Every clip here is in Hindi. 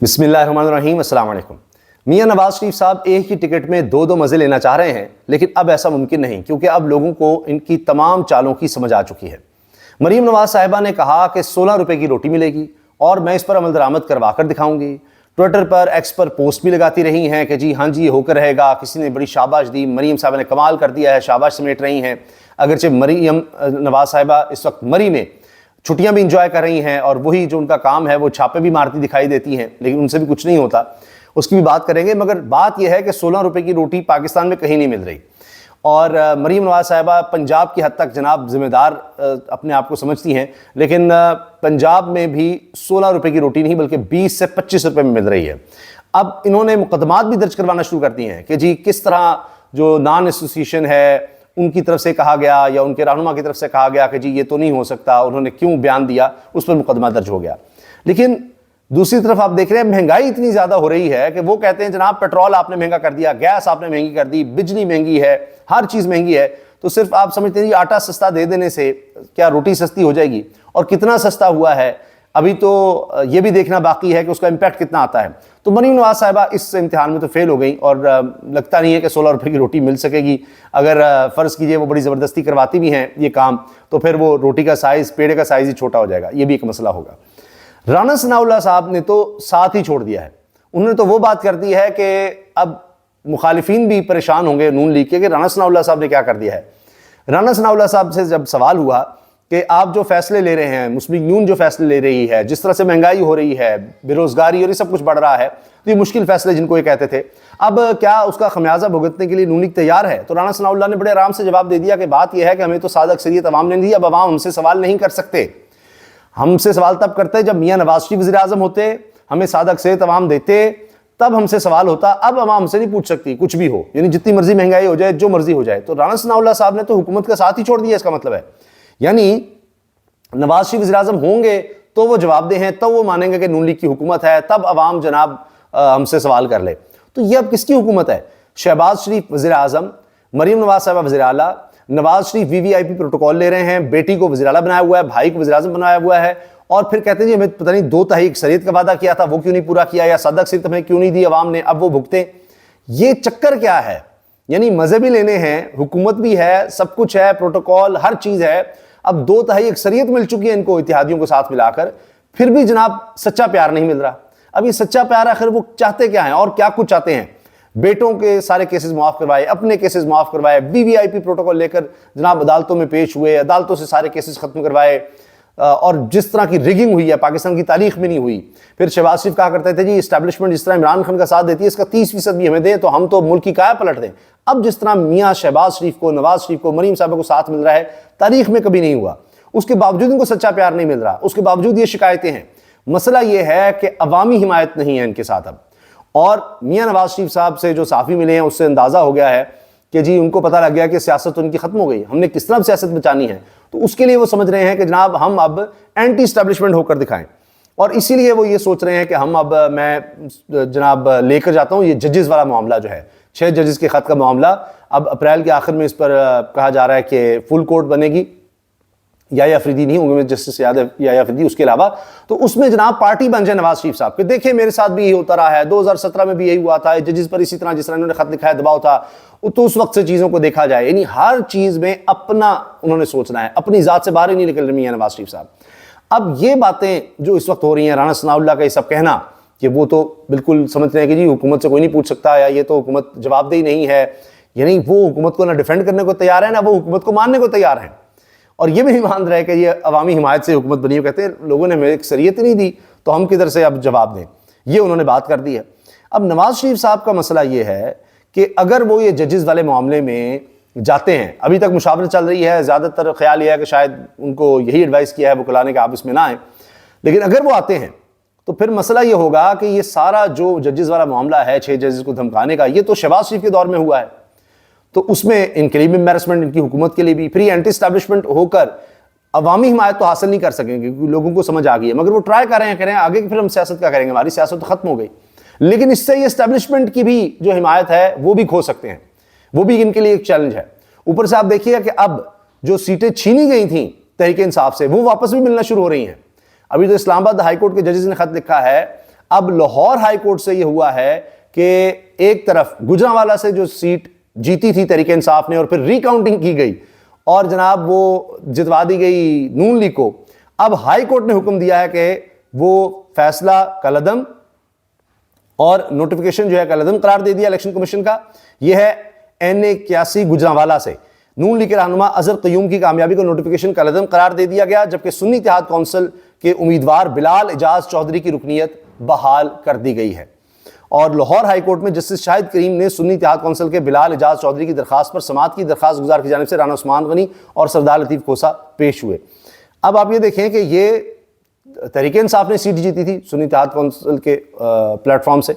बिस्मिल्लाहिर्रहमानिर्रहीम, अस्सलाम वालेकुम। मियां नवाज शरीफ साहब एक ही टिकट में दो दो मज़े लेना चाह रहे हैं, लेकिन अब ऐसा मुमकिन नहीं, क्योंकि अब लोगों को इनकी तमाम चालों की समझ आ चुकी है। मरीम नवाज साहिबा ने कहा कि 16 रुपए की रोटी मिलेगी और मैं इस पर अमल दरामद करवा कर दिखाऊंगी। ट्विटर पर, एक्स पर पोस्ट भी लगाती रही हैं कि जी हाँ जी, ये होकर रहेगा। किसी ने बड़ी शाबाश दी, मरीम साहिबा ने कमाल कर दिया है, शाबाश समेट रही हैं। अगरचे मरीम नवाज साहिबा इस वक्त मरी में छुट्टियां भी इंजॉय कर रही हैं और वही जो उनका काम है वो छापे भी मारती दिखाई देती हैं, लेकिन उनसे भी कुछ नहीं होता, उसकी भी बात करेंगे। मगर बात यह है कि 16 रुपए की रोटी पाकिस्तान में कहीं नहीं मिल रही और मरीम नवाज साहिबा पंजाब की हद तक जनाब जिम्मेदार अपने आप को समझती हैं, लेकिन पंजाब में भी 16 रुपए की रोटी नहीं बल्कि 20 से 25 रुपए में मिल रही है। अब इन्होंने मुकदमात भी दर्ज करवाना शुरू कर दिए हैं कि जी किस तरह जो नॉन एसोसिएशन है उनकी तरफ से कहा गया या उनके रहनुमा की तरफ से कहा गया कि जी ये तो नहीं हो सकता, उन्होंने क्यों बयान दिया, उस पर मुकदमा दर्ज हो गया। लेकिन दूसरी तरफ आप देख रहे हैं महंगाई इतनी ज़्यादा हो रही है कि वो कहते हैं जनाब पेट्रोल आपने महंगा कर दिया, गैस आपने महंगी कर दी, बिजली महंगी है, हर चीज़ महंगी है। तो सिर्फ आप समझते हैं आटा सस्ता दे देने से क्या रोटी सस्ती हो जाएगी? और कितना सस्ता हुआ है अभी तो ये भी देखना बाकी है कि उसका इम्पैक्ट कितना आता है। तो मरीम नवाज साहिबा इस इम्तिहान में तो फेल हो गई और लगता नहीं है कि 16 रुपए की रोटी मिल सकेगी। अगर फ़र्ज़ कीजिए वो बड़ी ज़बरदस्ती करवाती भी हैं ये काम, तो फिर वो रोटी का साइज़, पेड़े का साइज़ ही छोटा हो जाएगा, ये भी एक मसला होगा। राना सनाउल्लाह साहब ने तो साथ ही छोड़ दिया है। उन्होंने तो वो बात कर दी है कि अब मुखालिफिन भी परेशान होंगे नून लीग के कि राना सनाउल्लाह साहब ने क्या कर दिया है। राना सनाउल्लाह साहब से जब सवाल हुआ कि आप जो फैसले ले रहे हैं, मुस्लिम यून जो फैसले ले रही है, जिस तरह से महंगाई हो रही है, बेरोजगारी और ये सब कुछ बढ़ रहा है, तो ये मुश्किल फैसले जिनको ये कहते थे, अब क्या उसका खमियाजा भुगतने के लिए नून लीग तैयार है? तो राना सनाउल्लाह ने बड़े आराम से जवाब दे दिया कि बात यह है कि हमें तो सादा अक्सरियत अवाम ने दी, अब अवाम हमसे सवाल नहीं कर सकते। हमसे सवाल तब करते जब मियाँ नवाज शरीफ वज़ीर आज़म होते, हमें सादा अक्सरियत अवाम देते, तब हमसे सवाल होता। अब अवाम हमसे नहीं पूछ सकती कुछ भी हो, यानी जितनी मर्जी महंगाई हो जाए, जो मर्जी हो जाए। तो राना सनाउल्लाह साहब ने तो हुकूमत का साथ ही छोड़ दिया, इसका मतलब है। यानी नवाज शरीफ वज़ीर आज़म होंगे तो वो जवाबदेह हैं, तब वो मानेंगे कि नून लीग की हुकूमत है, तब अवाम जनाब हमसे सवाल कर ले। तो ये अब किसकी हुकूमत है? शहबाज शरीफ वज़ीर आज़म, मरीम नवाज साहिबा वज़ीर आला, नवाज शरीफ VVIP प्रोटोकॉल ले रहे हैं, बेटी को वज़ीर आला बनाया हुआ है, भाई को वज़ीर आज़म बनाया हुआ है, और फिर कहते हैं जी हमें पता नहीं 2 तिहाई अक्सरियत का वादा किया था, वो क्यों नहीं पूरा किया, या सादा अक्सरियत हमें क्यों नहीं दी अवाम ने, अब वो भुगते। ये चक्कर क्या है? यानी मज़े भी लेने हैं, हुकूमत भी है, सब कुछ है, प्रोटोकॉल हर चीज़ है। अब 2 तिहाई अक्सरियत मिल चुकी है इनको इत्तेहादियों को साथ मिलाकर, फिर भी जनाब सच्चा प्यार नहीं मिल रहा। अब ये सच्चा प्यार आखिर वो चाहते क्या हैं और क्या कुछ चाहते हैं? बेटों के सारे केसेस माफ करवाए, अपने केसेस माफ करवाए, VVIP प्रोटोकॉल लेकर जनाब अदालतों में पेश हुए, अदालतों से सारे केसेस खत्म करवाए, और जिस तरह की रिगिंग हुई है पाकिस्तान की तारीख में नहीं हुई। फिर शहबाज शरीफ कहा करते थे जी इस्टेब्लिशमेंट जिस तरह इमरान खान का साथ देती है इसका 30% भी हमें दें तो हम तो मुल्क की काया पलट दें। अब जिस तरह मियाँ शहबाज शरीफ को, नवाज शरीफ को, मरीम साहबा को साथ मिल रहा है, तारीख में कभी नहीं हुआ। उसके बावजूद इनको सच्चा प्यार नहीं मिल रहा, उसके बावजूद ये शिकायतें हैं। मसला ये है कि अवामी हिमायत नहीं है इनके साथ अब। और मियाँ नवाज शरीफ साहब से जो साफ़ी मिले हैं उससे अंदाज़ा हो गया है कि जी उनको पता लग गया कि सियासत उनकी ख़त्म हो गई, हमने किस तरह सियासत बचानी है। तो उसके लिए वो समझ रहे हैं कि जनाब हम अब एंटी इस्टेब्लिशमेंट होकर दिखाएं, और इसीलिए वो ये सोच रहे हैं कि हम अब मैं जनाब लेकर जाता हूँ ये जजेस वाला मामला जो है, 6 जजेस के ख़त का मामला। अब अप्रैल के आखिर में इस पर कहा जा रहा है कि फुल कोर्ट बनेगी, या अफरीदी नहीं होंगे जस्टिस या अफरीदी, उसके अलावा तो उसमें जनाब पार्टी बन जाए नवाज शरीफ साहब के। देखिए मेरे साथ भी यही होता रहा है, 2017 में भी यही हुआ था, जजेस पर इसी तरह जिस तरह इन्होंने खत लिखा है दबाव था, तो उस वक्त से चीज़ों को देखा जाए। यानी हर चीज़ में अपना उन्होंने सोचना है, अपनी ज़ात से बाहर ही नहीं निकल रही है नवाज शरीफ साहब। अब ये बातें जो इस वक्त हो रही हैं, राना सनाउल्लाह का ये सब कहना कि वो तो बिल्कुल समझते हैं कि जी हुकूमत से कोई नहीं पूछ सकता, या ये तो हुकूमत जवाबदेही नहीं है, यानी वो हुकूमत को ना डिफेंड करने को तैयार है ना वो हुकूमत को मानने को तैयार है। और ये भी नहीं मान रहे कि ये अवामी हिमायत से हुकूमत बनी है। कहते हैं लोगों ने हमें अक्सरियत नहीं दी तो हम किधर से अब जवाब दें, ये उन्होंने बात कर दी है। अब नवाज शरीफ साहब का मसला ये है कि अगर वो ये जजेस वाले मामले में जाते हैं, अभी तक मुशावरत चल रही है, ज़्यादातर ख्याल यह है कि शायद उनको यही एडवाइस किया है वकला ने कि आप इसमें ना आए, लेकिन अगर वो आते हैं तो फिर मसला ये होगा कि ये सारा जो जजेस वाला मामला है 6 जजेस को धमकाने का, ये तो शहबाज शरीफ के दौर में हुआ है, तो उसमें इनके लिए भी एम्बैरसमेंट, इनकी हुकूमत के लिए भी, फिर एंटी एस्टैब्लिशमेंट होकर अवामी हिमायत तो हासिल नहीं कर सकेंगे क्योंकि लोगों को समझ आ गई है। मगर वो ट्राई कर रहे हैं आगे की फिर हम सियासत क्या करेंगे, हमारी सियासत तो खत्म हो गई। लेकिन इससे ये एस्टैब्लिशमेंट की भी जो हिमायत है वो भी खो सकते हैं, वो भी इनके लिए एक चैलेंज है। ऊपर से आप देखिएगा कि अब जो सीटें छीनी गई थी तहरीक इंसाफ से वो वापस भी मिलना शुरू हो रही हैं। अभी तो इस्लामाबाद हाईकोर्ट के जजेस ने खत लिखा है अब लाहौर हाई कोर्ट से यह हुआ है कि एक तरफ गुजरांवाला से जो सीट जीती थी तहरीक इंसाफ ने और फिर रिकाउंटिंग की गई और जनाब वो जितवा दी गई नून लीग को, अब हाई कोर्ट ने हुक्म दिया है कि वो फैसला कलअदम और नोटिफिकेशन जो है कलअदम करार दे दिया इलेक्शन कमीशन का। यह है N81 गुजरांवाला से नून लीग के रहनुमा अजहर क़य्यूम की कामयाबी को नोटिफिकेशन कलअदम करार दे दिया गया, जबकि सुन्नी इत्तेहाद कौंसिल के उम्मीदवार बिलाल एजाज चौधरी की रुकनीत बहाल कर दी गई है। और लाहौर हाई कोर्ट में जस्टिस शाहिद करीम ने सुन्नी इत्तेहाद कौंसिल के बिलाल एजाज चौधरी की दरखास्त पर समाअत की दरखास्त गुजार की जानिब से राना उस्मान गनी और सरदार लतीफ़ खोसा पेश हुए। अब आप ये देखें कि ये तहरीक इंसाफ ने सीट जीती थी सुन्नी इत्तेहाद कौंसिल के प्लेटफॉर्म से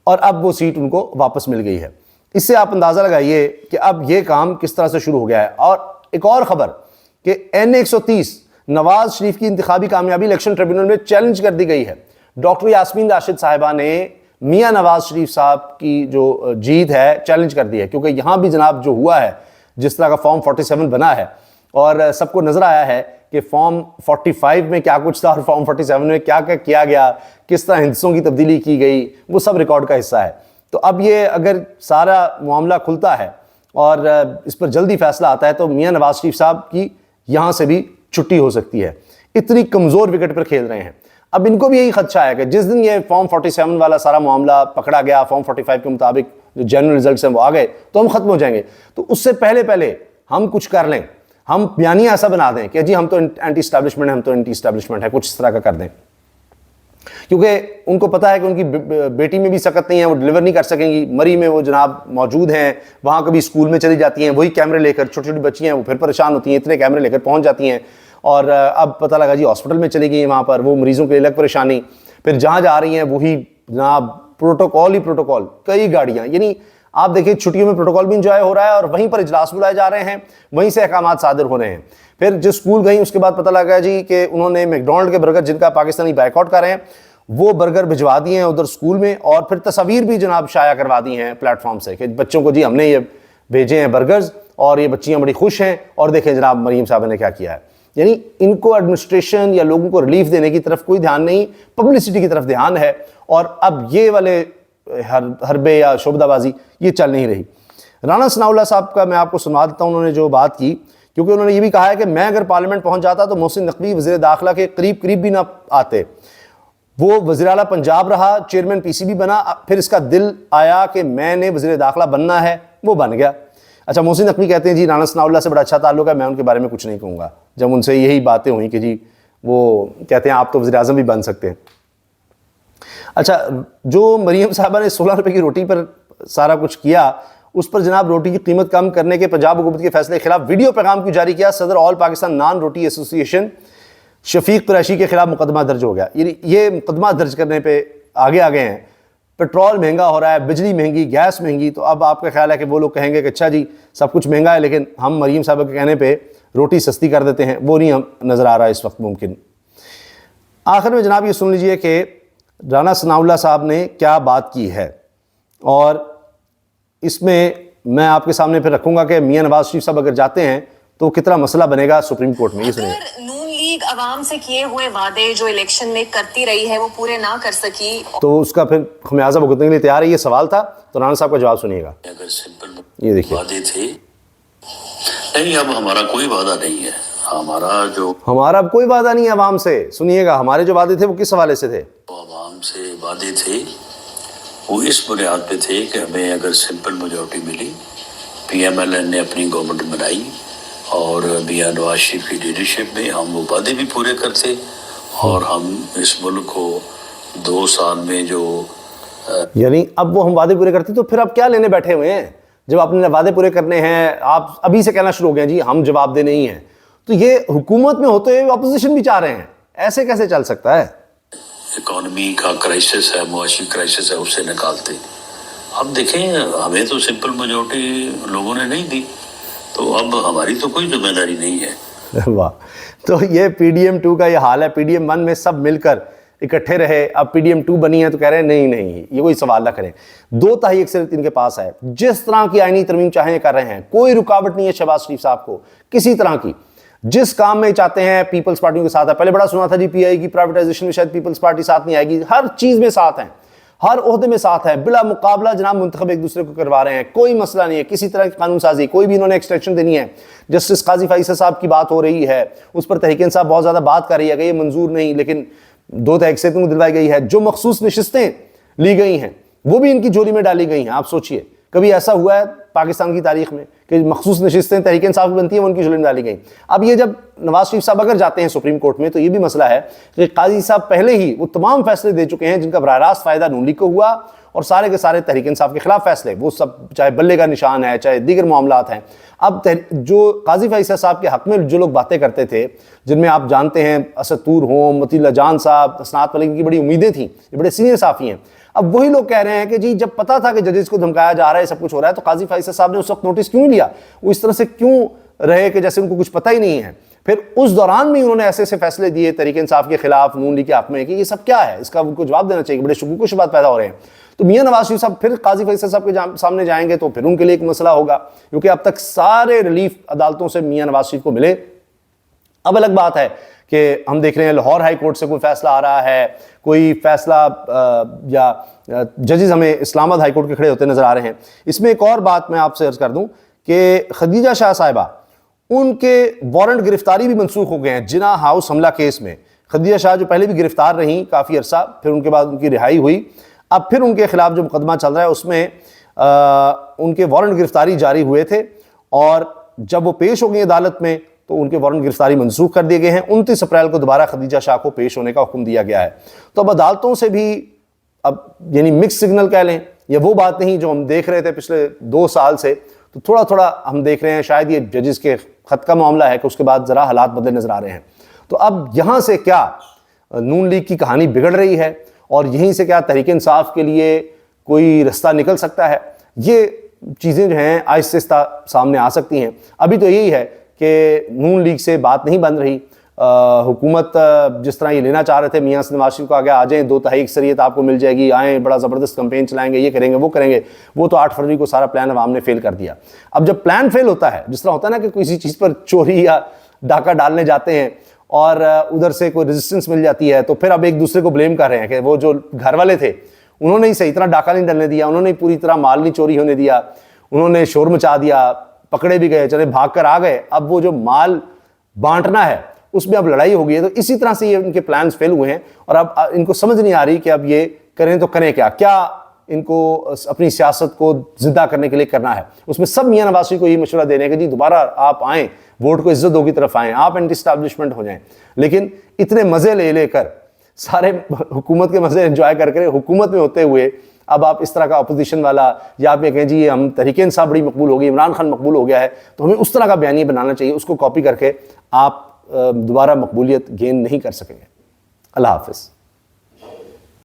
और अब वो सीट उनको वापस मिल गई है। इससे आप अंदाज़ा लगाइए कि अब ये काम किस तरह से शुरू हो गया है। और एक और ख़बर कि N130 नवाज शरीफ की इंतखाबी कामयाबी इलेक्शन ट्रिब्यूनल में चैलेंज कर दी गई है। डॉक्टर यास्मीन राशिद साहिबा ने मियां नवाज शरीफ साहब की जो जीत है चैलेंज कर दी है, क्योंकि यहाँ भी जनाब जो हुआ है, जिस तरह का फॉर्म 47 बना है और सबको नजर आया है कि फॉर्म 45 में क्या कुछ था और फॉर्म 47 में क्या क्या किया गया, किस तरह हिस्सों की तब्दीली की गई, वो सब रिकॉर्ड का हिस्सा है। तो अब ये अगर सारा मामला खुलता है और इस पर जल्दी फैसला आता है तो मियां नवाज शरीफ साहब की यहाँ से भी छुट्टी हो सकती है। इतनी कमज़ोर विकेट पर खेल रहे हैं। अब इनको भी यही खदशा है कि जिस दिन ये फॉर्म 47 वाला सारा मामला पकड़ा गया, फॉर्म 45 के मुताबिक जो जनरल रिजल्ट्स हैं वो आ गए तो हम खत्म हो जाएंगे। तो उससे पहले पहले हम कुछ कर लें, हम बयानिया ऐसा बना दें कि जी हम तो एंटी स्टैब्लिशमेंट है, हम तो एंटी स्टैब्लिशमेंट है, कुछ इस तरह का कर दें, क्योंकि उनको पता है कि उनकी बेटी में भी सकत नहीं है, वो डिलीवर नहीं कर सकेंगी। मरी में वो जनाब मौजूद हैं, वहाँ कभी स्कूल में चली जाती हैं, वही कैमरे लेकर, छोटी छोटी बच्ची हैं वो फिर परेशान होती हैं, इतने कैमरे लेकर पहुँच जाती हैं। और अब पता लगा जी हॉस्पिटल में चली गई हैं, वहाँ पर वो मरीजों के लिए अलग परेशानी, फिर जहाँ जा रही हैं वही जनाब प्रोटोकॉल ही प्रोटोकॉल, कई गाड़ियाँ। यानी आप देखिए छुट्टियों में प्रोटोकॉल भी इंजॉय हो रहा है और वहीं पर इजलास बुलाए जा रहे हैं, वहीं से अहकामात सादर हो रहे हैं। फिर जिस स्कूल गई उसके बाद पता लगा जी कि उन्होंने मैकडॉनल्ड के बर्गर, जिनका पाकिस्तानी बायकॉट कर रहे हैं, वो बर्गर भिजवा दिए हैं उधर स्कूल में और फिर तस्वीर भी जनाब शाया करवा दी हैं प्लेटफॉर्म से कि बच्चों को जी हमने ये भेजे हैं बर्गर्स और ये बच्चियाँ बड़ी खुश हैं और देखें जनाब मरीम साहब ने क्या किया है। यानी इनको एडमिनिस्ट्रेशन या लोगों को रिलीफ देने की तरफ कोई ध्यान नहीं, पब्लिसिटी की तरफ ध्यान है। और अब ये वाले हरबे या शोबदाबाजी ये चल नहीं रही। राना सनाउल्लाह साहब का मैं आपको सुना देता हूँ उन्होंने जो बात की, क्योंकि उन्होंने ये भी कहा है कि मैं अगर पार्लियामेंट पहुँच जाता तो मोहसिन नकवी वज़ीर दाखिला के करीब भी ना आते। वो वज़ीर आला पंजाब रहा, चेयरमैन PCB बना, फिर इसका दिल आया कि मैंने वज़ीर दाखिला बनना है, वो बन गया। अच्छा, मोहसिन नकवी कहते हैं जी राना सनाउल्लाह से बड़ा अच्छा ताल्लुक है, मैं उनके बारे में कुछ नहीं कहूँगा। जब उनसे यही बातें हुई कि जी वो कहते हैं आप तो वज़ीर आज़म भी बन सकते हैं। अच्छा, जो मरीम साहबा ने 16 रुपये की रोटी पर सारा कुछ किया, उस पर जनाब रोटी की कीमत कम करने के पंजाब हुकूमत के फैसले के खिलाफ वीडियो पैगाम क्यों जारी किया? सदर ऑल पाकिस्तान नान रोटी एसोसिएशन शफीक कुरैशी के खिलाफ मुकदमा दर्ज हो गया। ये मुकदमा दर्ज करने पे आगे हैं। पेट्रोल महंगा हो रहा है, बिजली महंगी, गैस महंगी, तो अब आपका ख्याल है कि वो लोग कहेंगे कि अच्छा जी सब कुछ महंगा है लेकिन हम मरीम साहब के कहने पे रोटी सस्ती कर देते हैं। वो नहीं हम नज़र आ रहा है इस वक्त मुमकिन। आखिर में जनाब ये सुन लीजिए कि राना सनाउल्लाह साहब ने क्या बात की है और इसमें मैं आपके सामने फिर रखूँगा कि मियाँ नवाज शरीफ साहब अगर जाते हैं तो कितना मसला बनेगा सुप्रीम कोर्ट में। ये सुनिए। नून लीग अवाम से किए हुए वादे जो इलेक्शन में करती रही है वो पूरे ना कर सकी तो उसका फिर खमियाजा भुगतने के लिए तैयार है, ये सवाल था। तो राना साहब का जवाब सुनिएगा। अगर सिंपल ये देखिए, वादे थे नहीं, अब हमारा कोई वादा नहीं है। हमारा अब कोई वादा नहीं है अवाम से। सुनिएगा, हमारे जो वादे थे वो किस हवाले से थे? तो अवाम से वादे थे वो इस बुनियाद पे थे कि हमें अगर सिंपल मेजॉरिटी मिली, PMLN ने अपनी गवर्नमेंट बनाई और मियां नवाज शरीफ की लीडरशिप में हम वो वादे भी पूरे करते और हम इस मुल्क को 2 साल में जो यानी अब वो हम वादे पूरे करते तो फिर आप क्या लेने बैठे हुए हैं? जब आपने वादे पूरे करने हैं, आप अभी से कहना शुरू हो गए जी हम जवाब दे नहीं हैं। तो ये हुकूमत में होते हुए अपोजिशन भी चाह रहे हैं, ऐसे कैसे चल सकता है? इकोनॉमी का क्राइसिस है, मुआशी क्राइसिस है, उससे निकालते। अब देखें, हमें तो सिंपल मेजॉरिटी लोगों ने नहीं दी, तो अब हमारी तो कोई जिम्मेदारी नहीं है। वाह, तो ये PDM2 का ये हाल है। PDM1 में सब मिलकर इकट्ठे रहे, अब PDM2 बनी है तो कह रहे हैं नहीं, ये कोई सवाल ना करें। 2/3 अक्सरियत इनके पास है, जिस तरह की आईनी तरमीम चाहें कर रहे हैं, कोई रुकावट नहीं है शहबाज शरीफ साहब को किसी तरह की। जिस काम में चाहते हैं पीपल्स पार्टी के साथ है। पहले बड़ा सुना था जी पीआई की प्राइवेटाइजेशन में शायद पीपल्स पार्टी साथ नहीं आएगी, हर चीज में साथ है, हर ओहदे में साथ है, बिला मुकाबला जनाब मुंतखब एक दूसरे को करवा रहे हैं, कोई मसला नहीं है किसी तरह की कानून साजी, कोई भी इन्होंने एक्सटेंशन देनी है। जस्टिस काजी फैसल साहब की बात हो रही है, उस पर तहरीक इंसाफ बहुत ज्यादा बात कर रही है कि ये मंजूर नहीं, लेकिन 2 तहरीक से दिलवाई गई है। जो मखसूस नशिस्तें ली गई हैं वो भी इनकी झोली में डाली गई हैं। आप सोचिए कभी ऐसा हुआ है पाकिस्तान की तारीख में कि मखसूस नशिस्तें तहरीक इंसाफ की बनती हैं वो उनकी झोली में डाली गई। अब ये जब नवाज शरीफ साहब अगर जाते हैं सुप्रीम कोर्ट में तो ये भी मसला है कि काजी साहब पहले ही वो तमाम फैसले दे चुके हैं जिनका बराह रास्त फायदा नून लीग को हुआ, और सारे के सारे तहरीक इंसाफ के खिलाफ फैसले, वो सब चाहे बल्ले का निशान है चाहे दीगर मामलात हैं। अब जो काजी फैसल साहब के हक में जो लोग बातें करते थे, जिनमें आप जानते हैं असद तूर हों, मतीउल्लाह जान साहब, तसनात मलिक की बड़ी उम्मीदें थी, ये बड़े सीनियर साफ़ी हैं। अब वही लोग कह रहे हैं कि जी जब पता था कि जजेस को धमकाया जा रहा है, सब कुछ हो रहा है, तो काजी फैसल साहब ने उस वक्त नोटिस क्यों लिया? वो इस तरह से क्यों रहे कि जैसे उनको कुछ पता ही नहीं है? फिर उस दौरान भी उन्होंने ऐसे ऐसे फैसले दिए तहरीक इंसाफ के खिलाफ, नून लीग के हक में, कि ये सब क्या है, इसका उनको जवाब देना चाहिए। बड़े शुकूक शुबात पैदा हो रहे हैं। तो मियां नवाज शरीफ साहब फिर काजी फैसल साहब के सामने जाएंगे तो फिर उनके लिए एक मसला होगा, क्योंकि अब तक सारे रिलीफ अदालतों से मियां नवाज शरीफ को मिले। अब अलग बात है कि हम देख रहे हैं लाहौर हाई कोर्ट से कोई फैसला आ रहा है, कोई फैसला या जजेस हमें इस्लामाबाद हाई कोर्ट के खड़े होते नजर आ रहे हैं। इसमें एक और बात मैं आपसे अर्ज कर दूं कि खदीजा शाह साहिबा, उनके वारंट गिरफ्तारी भी मनसूख हो गए हैं जिना हाउस हमला केस में। खदीजा शाह जो पहले भी गिरफ्तार रहीं काफ़ी अरसा, फिर उनके बाद उनकी रिहाई हुई, अब फिर उनके खिलाफ जो मुकदमा चल रहा है उसमें उनके वारंट गिरफ्तारी जारी हुए थे, और जब वो पेश हो गई अदालत में तो उनके वारंट गिरफ्तारी मनसूख कर दिए गए हैं। 29 अप्रैल को दोबारा खदीजा शाह को पेश होने का हुक्म दिया गया है। तो अब अदालतों से भी अब यानी मिक्स सिग्नल कह लें, या वो बात नहीं जो हम देख रहे थे पिछले 2 साल से, तो थोड़ा थोड़ा हम देख रहे हैं शायद ये जजेस के खत का मामला है कि उसके बाद ज़रा हालात बदले नजर आ रहे हैं। तो अब यहाँ से क्या नून लीग की कहानी बिगड़ रही है, और यहीं से क्या तहरीक इंसाफ के लिए कोई रास्ता निकल सकता है, ये चीज़ें जो हैं आहिस्ता आहिस्ता सामने आ सकती हैं। अभी तो यही है कि नून लीग से बात नहीं बन रही। हुकूमत जिस तरह ये लेना चाह रहे थे, मियां नवाज शरीफ को आ गया, आ जाएं 2 तिहाई अक्सरियत आपको मिल जाएगी, आएँ बड़ा ज़बरदस्त कैंपेन चलाएंगे, ये करेंगे वो करेंगे, वो तो 8 फरवरी को सारा प्लान अवाम ने फेल कर दिया। अब जब प्लान फेल होता है, जिस तरह होता है ना कि किसी चीज़ पर चोरी या डाका डालने जाते हैं और उधर से कोई रेजिस्टेंस मिल जाती है, तो फिर अब एक दूसरे को ब्लेम कर रहे हैं कि वो जो घर वाले थे उन्होंने ही सही तरह डाका नहीं डालने दिया, उन्होंने पूरी तरह माल नहीं चोरी होने दिया, उन्होंने शोर मचा दिया, पकड़े भी गए, चले भाग कर आ गए। अब वो जो माल बांटना है उसमें अब लड़ाई हो गई है। तो इसी तरह से ये इनके प्लान्स फेल हुए हैं, और अब इनको समझ नहीं आ रही कि अब ये करें तो करें क्या इनको अपनी सियासत को जिंदा करने के लिए करना है। उसमें सब मियां नवाज शरीफ को ये मशवरा दे रहे हैं कि जी दोबारा आप आएँ, वोट को इज्जतों की तरफ आएँ, आप एंटी एस्टैब्लिशमेंट हो जाएं। लेकिन इतने मज़े ले लेकर, सारे हुकूमत के मज़े एंजॉय करके हुकूमत में होते हुए अब आप इस तरह का अपोजिशन वाला, या आप ये कहें जी हम तहरीक इंसाफ बड़ी मकबूल हो गई, इमरान खान मकबूल हो गया है, तो हमें उस तरह का बयानिया बनाना चाहिए। उसको कॉपी करके आप दोबारा मकबूलियत गेन नहीं कर सकेंगे। अल्लाह हाफ़िज़।